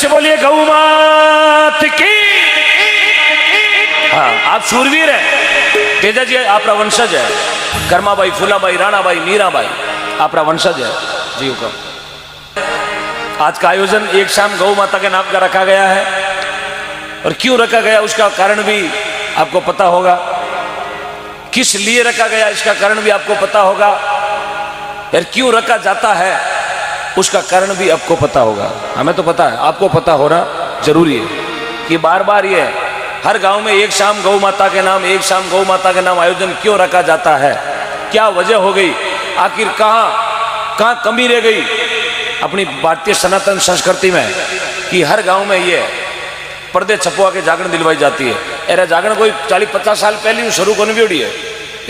से बोलिए गौ मात की। हाँ, आप शूरवीर हैं। तेजा जी आपका वंशज है। कर्माबाई, फूलाबाई, राणाबाई, मीराबाई आपका वंशज है जी। हुक्म। आज का आयोजन एक शाम गौ माता के नाम का रखा गया है, और क्यों रखा गया उसका कारण भी आपको पता होगा। किस लिए रखा गया इसका कारण भी आपको पता होगा। यार क्यों रखा जाता है उसका कारण भी आपको पता होगा। हमें तो पता है, आपको पता होना जरूरी है कि बार बार ये हर गांव में एक शाम गौ माता के नाम, एक शाम गौ माता के नाम आयोजन क्यों रखा जाता है, क्या वजह हो गई, आखिर कहां कमी रह गई अपनी भारतीय सनातन संस्कृति में कि हर गांव में ये पर्दे छपवा के जागरण दिलवाई जाती है। अरे जागरण कोई 40-50 साल पहले शुरू करनी भी है,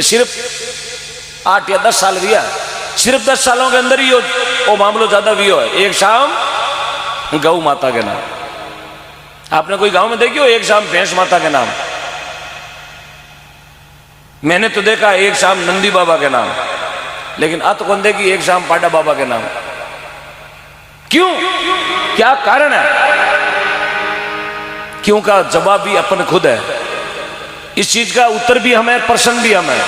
सिर्फ 8 या 10 साल दिया, सिर्फ 10 सालों के अंदर ही वो मामलो ज्यादा भी है। एक शाम गौ माता के नाम, आपने कोई गांव में देखी हो एक शाम भैंस माता के नाम? मैंने तो देखा एक शाम नंदी बाबा के नाम, लेकिन अत कौन देखी एक शाम पाडा बाबा के नाम। क्यों, क्या कारण है? क्यों का जवाब भी अपन खुद है। इस चीज का उत्तर भी हमें, प्रश्न भी हमें।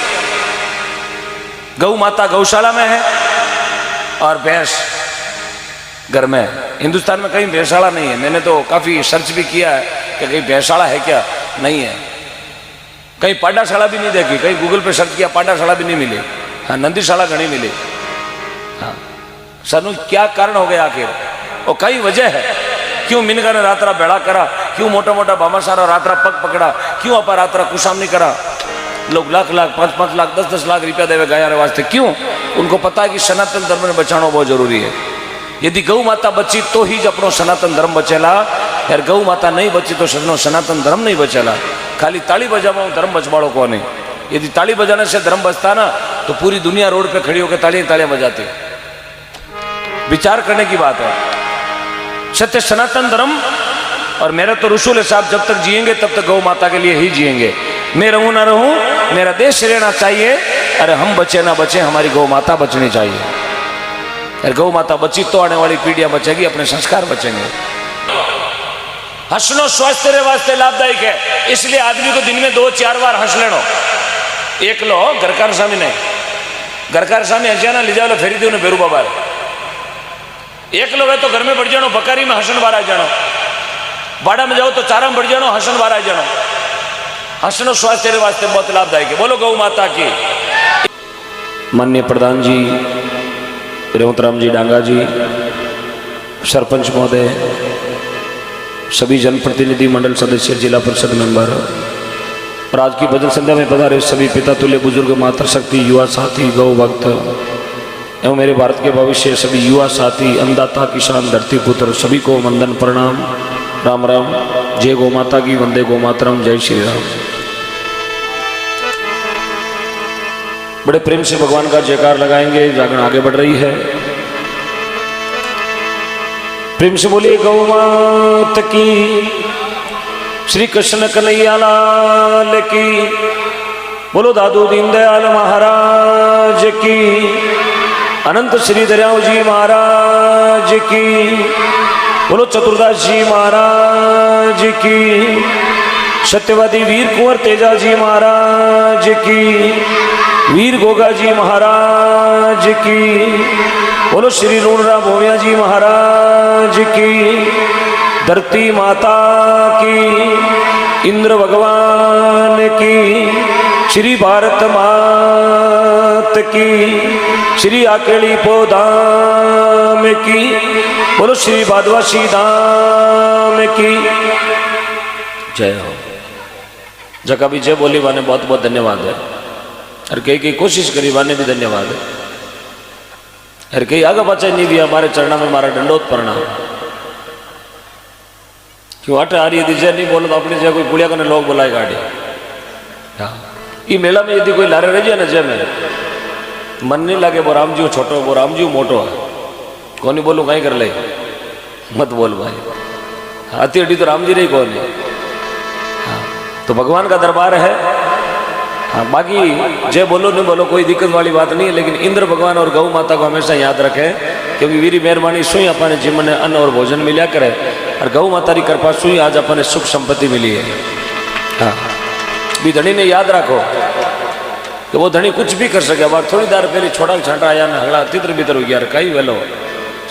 गौ माता गौशाला में है और भैंस घर में। हिंदुस्तान में कहीं भैंसाला नहीं है। मैंने तो काफी सर्च भी किया है कि कहीं भैंसाला है क्या, नहीं है। कहीं पाडाशाला भी नहीं देखी, कहीं गूगल पे सर्च किया पाडाशाला भी नहीं मिली। हाँ, नंदीशाला घनी मिली। हाँ, सनु क्या कारण हो गया आखिर? और कई वजह है क्यों मिनगा ने रात्रा बेड़ा करा, क्यों मोटा मोटा भामाशारा रात्रा पग पकड़ा, क्यों अपा रात्रा कुशाम नहीं करा। लोग लाख लाख 5-5 लाख 10-10 लाख रुपया देवे गाया रे वास्ते। क्यों? उनको पता है कि सनातन धर्म ने बचाना बहुत जरूरी है। यदि गौ माता बची तो ही अपनो सनातन धर्म बचेला। यार गौ माता नहीं बची तो सनातन धर्म नहीं बचेला। खाली ताली बजावा धर्म बचवाड़ो को नहीं। यदि ताली बजाने से धर्म बचता ना तो पूरी दुनिया रोड पे खड़ी होकर तालियां बजाती। विचार करने की बात है। सत्य सनातन धर्म और मेरा तो रसूल साहब जब तक जिएंगे तब तक गौ माता के लिए ही जिएंगे। मैं रहूं ना रहूं, मेरा देश रहना चाहिए। अरे हम बचे ना बचे, हमारी गौ माता बचनी चाहिए। अरे गौ माता बची तो आने वाली पीढ़ियां बचेगी, अपने संस्कार बचेंगे। हंसनो स्वास्थ्य रे वास्ते लाभदायक है, इसलिए आदमी को दिन में 2-4 बार हंस लेनो। एक लो घरकार स्वामी नहीं, घरकार स्वामी हंसिया ना ले जाओ फेरी दो बेरू बाबा। एक लोग है तो घर में बढ़ जानो, बकारी में हसन बार आ जानो, बाड़ा में जाओ तो चारा में बढ़ जानो, हसन बार आ जानो। हंसनो स्वास्थ्य के वास्ते बहुत लाभदायक है। बोलो गौ माता की। माननीय प्रधान जी रेवतराम जी डांगा जी, सरपंच महोदय, सभी जनप्रतिनिधि मंडल सदस्य, जिला परिषद मेंबर और आज की भजन संध्या में पधारे सभी पिता तुल्य बुजुर्ग, मातृशक्ति, युवा साथी, गौ भक्त एवं मेरे भारत के भविष्य सभी युवा साथी, अन्नदाता, किसान, धरती पुत्र, सभी को वंदन प्रणाम, राम राम। जय गौ माता की, वंदे गौ मातरम, जय श्री राम। बड़े प्रेम से भगवान का जयकार लगाएंगे। जागरण आगे बढ़ रही है। प्रेम से बोलिए गौ माता की। श्री कृष्ण कन्हैया लाल की। बोलो दादू दीनदयाल महाराज की। अनंत श्री दरियाव जी महाराज की। बोलो चतुर्दास जी महाराज की। सत्यवादी वीर कुंवर तेजा जी महाराज की। वीर गोगा जी महाराज की। बोलो श्री रूणराम भोमिया जी महाराज की। धरती माता की। इंद्र भगवान की। श्री भारत मात की। श्री अकेली पोधाम की। बोलो श्री भादवासी धाम की जय हो। जगह भी जय बोली वाने बहुत बहुत धन्यवाद है। हर कई की कोशिश करी वाने भी धन्यवाद है। हर कई आगे बचा नहीं भी हमारे चरणा में हमारा दंडोत प्रणाम। क्यों अट आ रही यदि जय नहीं बोलो तो अपनी जय कोई पुलिया करने लोग बुलाए गाड़ी। ये मेला में यदि कोई लारे रह जाए ना जय में मन नहीं लगे, वो राम जी छोटो, वो राम जी मोटो है, कौन नहीं बोलू कहीं कर ले, मत बोल भाई। हाथी अड्डी तो राम जी रही कौन है। तो भगवान का दरबार है। हाँ, बाकी जय बोलो नहीं बोलो कोई दिक्कत वाली बात नहीं है, लेकिन इंद्र भगवान और गौ माता को हमेशा याद रखें, क्योंकि वीरी मेहरबानी सुई अपने जीवन में अन्न और भोजन मिला करे, और गौ माता की कृपा सुई आज अपने सुख संपत्ति मिली है। हाँ, भी धनी ने याद रखो कि वो धनी कुछ भी कर सके। बार थोड़ी देर पहले छोटा छाटा आया ना हगड़ा तितर बितर हो गया, कई वेलो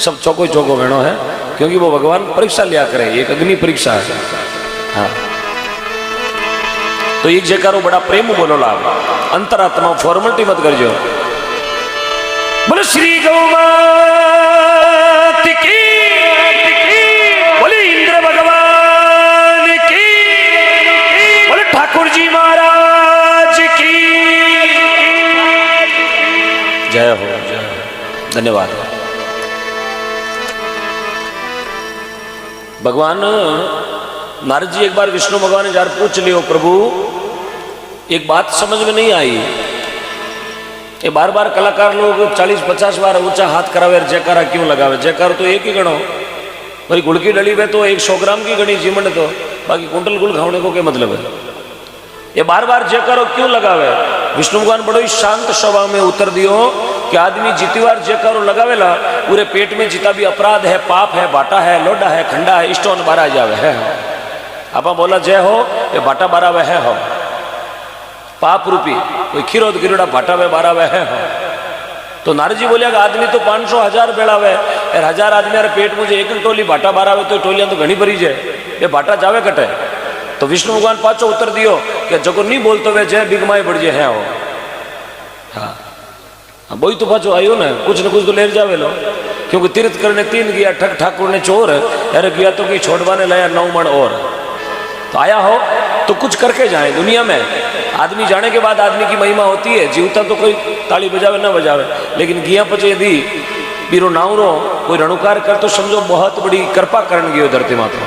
सब चौको चौको वेणो है, क्योंकि वो भगवान परीक्षा लिया करे, एक अग्नि परीक्षा है। हाँ, तो एक जयकारो बड़ा प्रेम बोलो लाभ, अंतरात्मा फॉर्मेलिटी मत कर जो। बोले श्री गौ माता की, बोले इंद्र भगवान की, बोले ठाकुर जी महाराज की जय हो, जय हो। धन्यवाद। भगवान नारद जी एक बार विष्णु भगवान ने जार पूछ लियो, प्रभु एक बात समझ में नहीं आई, ये बार बार कलाकार लोग 40-50 बार ऊंचा हाथ करावे जयकारा क्यों लगावे? जयकार तो एक ही गणो, भाई गुड़ की डली में तो 100 ग्राम की गणी जीवन तो, बाकी कुंटल गुड़ खाने को क्या मतलब है? ये बार बार जयकारो क्यों लगावे? विष्णु भगवान बड़ो ही शांत स्वभाव में उत्तर दियो कि आदमी जितनी बार जयकारो लगावेला पूरे पेट में जितना भी अपराध है, पाप है, बाटा है, लोडा है, खंडा है, इष्टोन बारा जावे है। आप बोला जय हो, ये बाटा बारा वह है हो, पाप रूपी कोई खीरोद गिरोड़ा बाटा वे बारा वह है हो। तो नारद जी बोलिया आदमी तो 500-1000 बेड़ावे, यार 1000 आदमी यार पेट मुझे एक टोली बाटा बारावे तो टोलियां तो घनी भरी जाए, ये बाटा जावे कटे। तो विष्णु भगवान पाचो उत्तर दियो कि जगो नहीं बोलते वे जय बिगमाई बढ़ है हो। हाँ, वही तो पाचो आयो ना, कुछ न कुछ तो ले जावे लो, क्योंकि तीर्थ करने 3 गया, ठग ठाकुर ने चोर, अरे गया तो कि छोड़वाने लाया 9 मण और। तो आया हो तो कुछ करके जाए। दुनिया में आदमी जाने के बाद आदमी की महिमा होती है, जीवता तो कोई ताली बजावे ना बजावे, लेकिन गिया पचे यदि बीरो नावरो कोई रणुकार कर तो समझो बहुत बड़ी कृपा करण गयो धरती माता।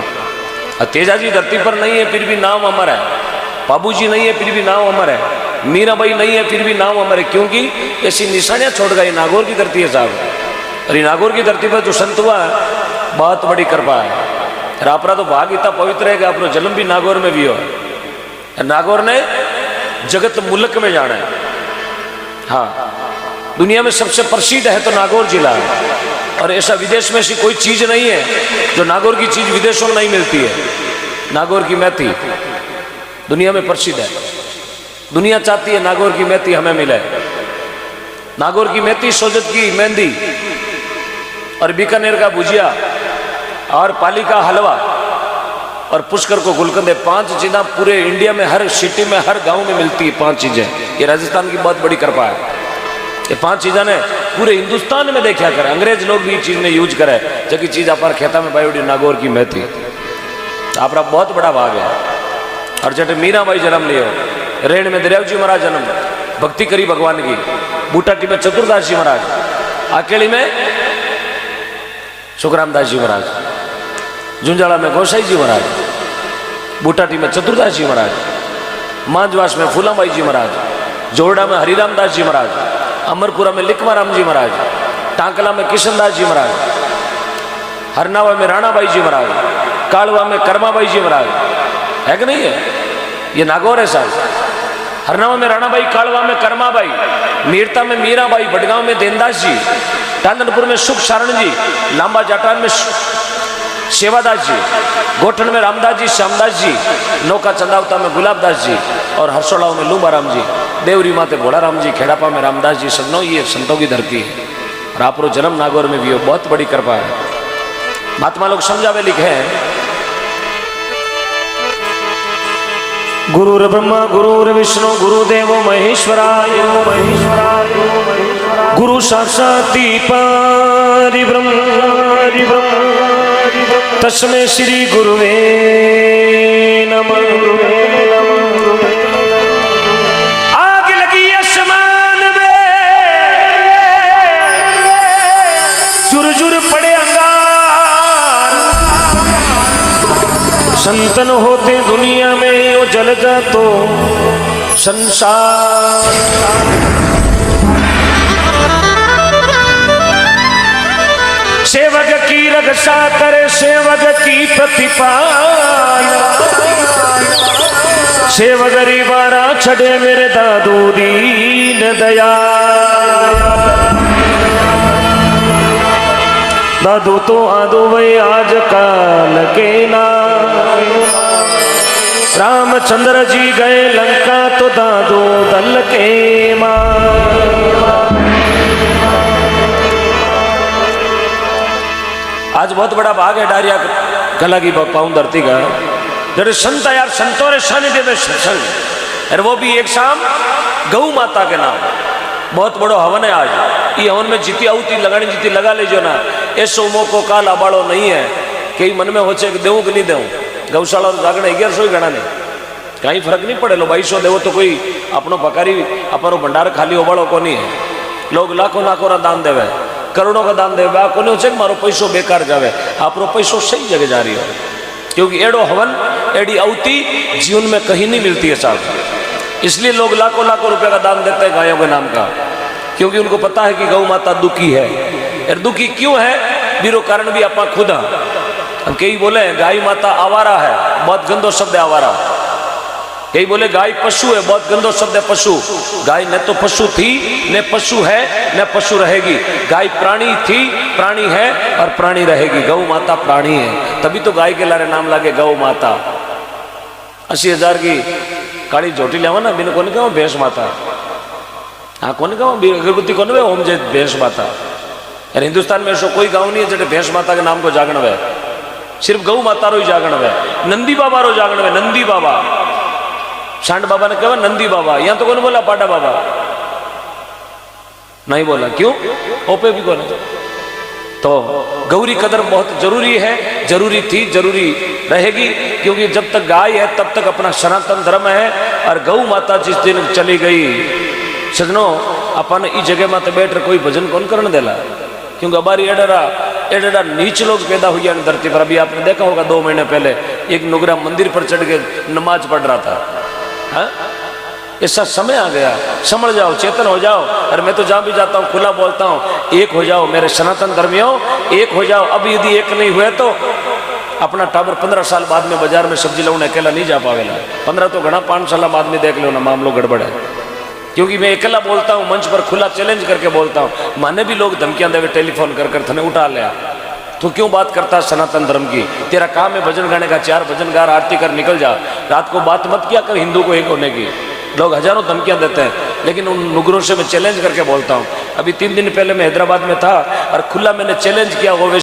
तेजा जी धरती पर नहीं है फिर भी नाम अमर है, बाबू जी नहीं है फिर भी नाम अमर है, मीराबाई नहीं है फिर भी नाम अमर है, क्योंकि ऐसी निशानियां छोड़ गई। नागौर की धरती है साहब, और नागौर की धरती पर जो संत हुआ बहुत बड़ी कृपा है। और अपना तो भाग इतना पवित्र है कि अपना जन्म भी नागौर में भी हो। नागौर ने जगत मुल्क में जाना है। हाँ, दुनिया में सबसे प्रसिद्ध है तो नागौर जिला है, और ऐसा विदेश में ऐसी कोई चीज नहीं है जो नागौर की चीज विदेशों में नहीं मिलती है। नागौर की मेथी दुनिया में प्रसिद्ध है, दुनिया चाहती है नागौर की मेथी हमें मिले। नागौर की मेथी, सोजत की मेहंदी, और बीकानेर का भुजिया, और पाली का हलवा, और पुष्कर को गुलकंद, 5 चीज़ें पूरे इंडिया में हर सिटी में हर गांव में मिलती है। 5 चीजें, ये राजस्थान की बहुत बड़ी कृपा है। ये 5 चीज़ें ने पूरे हिंदुस्तान में देखा करे, अंग्रेज लोग भी चीज ने यूज करे, जबकि चीज आप खेता में बायोडी नागौर की मेथी, आपका बहुत बड़ा भाग है। और जटे मीराबाई जन्म लियो, रेण में दरियाव जी महाराज जन्म, भक्ति करी भगवान की, बूटाटी में चतुरदास जी महाराज, आकेली में सुखरामदास जी महाराज, झुंझाड़ा में गोसाई जी महाराज, बूटाटी में चतुरदास जी महाराज, मांजवास में फूलाबाई जी महाराज, जोरडा में हरिरामदास जी महाराज, अमरपुरा में लिखमाराम जी महाराज, टांकला में किशनदास जी महाराज, हरनावा में राणाबाई जी महाराज, कालवा में कर्माबाई जी महाराज, है कि नहीं है? ये नागौर है साहब। हरनावा में राणाबाई, कालवा में कर्माबाई, मीरता में मीराबाई, बडगांव में देनदास जी, टांडनपुर में सुख सारण जी, लांबा जाटान में सेवादास जी, गोठन में रामदास जी, श्यामदास जी, नौका चंदावता में गुलाबदास जी, और हरसोड़ाओं में लूबाराम जी, देवरी माते भोलाराम जी, खेड़ापा में रामदास जी। सन्नो ये संतों की धरती है, और आपरो जन्म नागौर में भी हो, बहुत बड़ी कृपा है। महात्मा लोग समझावे लिखे हैं, गुरुर ब्रह्मा गुरुर विष्णु गुरुदेव महेश्वराय, गुरु साक्षात् परब्रह्म तस्मै श्री गुरुवे नमः। आग लगी आसमान में, झुरझुर पड़े अंगार, संतन होते दुनिया में वो जल जा तो संसार। सेवक की रक्षा करे सेवक की प्रतिपाल, सेव गरीबारा छड़े मेरे दादू दीन दया। दादू तो आदो वही आज काल के नाम, रामचंद्र जी गए लंका तो दादू दल के मां। आज बहुत बड़ा भाग है डारिया कला की पाऊं धरती का, जरे संत यार संतों रे सानिध्य में सत्संग, और वो भी एक शाम गौ माता के नाम। बहुत बड़ो हवन है आज। ये हवन में जीती आउती लगानी जीती लगा लीजिए ना। ऐसो मौको काल आबाड़ो नहीं है कि मन में हो कि देव कि नहीं देव। गौशाला और जागरण 1100 ही गणा नहीं, कहीं फर्क नहीं पड़े। लो 2200 देवो तो कोई अपनो पकारी अपनो भंडार खाली ओबाड़ो को नहीं है। लोग लाखों लाखों रा दान देवे, करोड़ों का दान देवे, आ कोने हो मारो पैसो बेकार जावे। आपरो पैसो सही जगह जा रही हो, क्योंकि एड़ो हवन एड़ी आउती जीवन में कहीं नहीं मिलती है साहब। इसलिए लोग लाखों लाखों रुपए का दान देते हैं गायों के नाम का, क्योंकि उनको पता है कि गौ माता दुखी है। और दुखी क्यों है बीरो कारण भी अपा खुद है। हम कई बोले गाय माता आवारा है, बहुत गंदो शब्द है आवारा। कई बोले गाय पशु है, बहुत गंदो शब्द है पशु। गाय न तो पशु थी, न पशु है, न पशु रहेगी। गाय प्राणी थी, प्राणी है और प्राणी रहेगी। गौ माता प्राणी है, तभी तो गाय के लारे नाम लागे गौ माता। 80,000 की काली झोटी लेवा ना, बिन कोने कहो भैंस माता। हाँ कोने कहो अगरबत्ती कोने ओम जे भैंस माता। और हिंदुस्तान में ऐसा कोई गाँव नहीं है जटे भैंस माता के नाम को जागण वे। सिर्फ गौ माता रो ही जागण वे, नंदी बाबा रो जागण वे। नंदी बाबा सांड बाबा ने कहा नंदी बाबा, यहां तो कौन बोला पाडा बाबा नहीं बोला, क्यों ओपे भी कौन। तो गौरी कदर बहुत जरूरी है, जरूरी थी, जरूरी रहेगी, क्योंकि जब तक गाय है तब तक अपना सनातन धर्म है। और गौ माता जिस दिन चली गई सजनों, अपन इस जगह में तो बैठ कर कोई भजन कौन करने देला, क्योंकि हमारी एडरा नीच लोग पैदा हुए धरती पर। अभी आपने देखा होगा 2 महीने पहले एक नुगरा मंदिर पर चढ़ के नमाज पढ़ रहा था। हाँ? ऐसा समय आ गया, समझ जाओ, चेतन हो जाओ। और मैं तो जहां भी जाता हूँ खुला बोलता हूँ, एक हो जाओ मेरे सनातन धर्मियों, एक हो जाओ। अब यदि एक नहीं हुए तो अपना टाबर 15 साल बाद में बाजार में सब्जी लाने अकेला नहीं जा पावेला। 15 तो घना, 5 साल बाद में देख लो ना मामलो गड़बड़ है। क्योंकि मैं अकेला बोलता हूँ, मंच पर खुला चैलेंज करके बोलता हूँ। माने भी लोग धमकियां देवे टेलीफोन कर थने उठा लिया, तो क्यों बात करता सनातन धर्म की। तेरा काम है भजन गाने का, 4 भजन गा, आरती कर, निकल जा। रात को बात मत किया कर हिंदू को एक होने की। लोग हजारों धमकियां देते हैं, लेकिन उन नुगरों से मैं चैलेंज करके बोलता हूँ। अभी 3 दिन पहले मैं हैदराबाद में था और खुला मैंने चैलेंज किया ओवैसी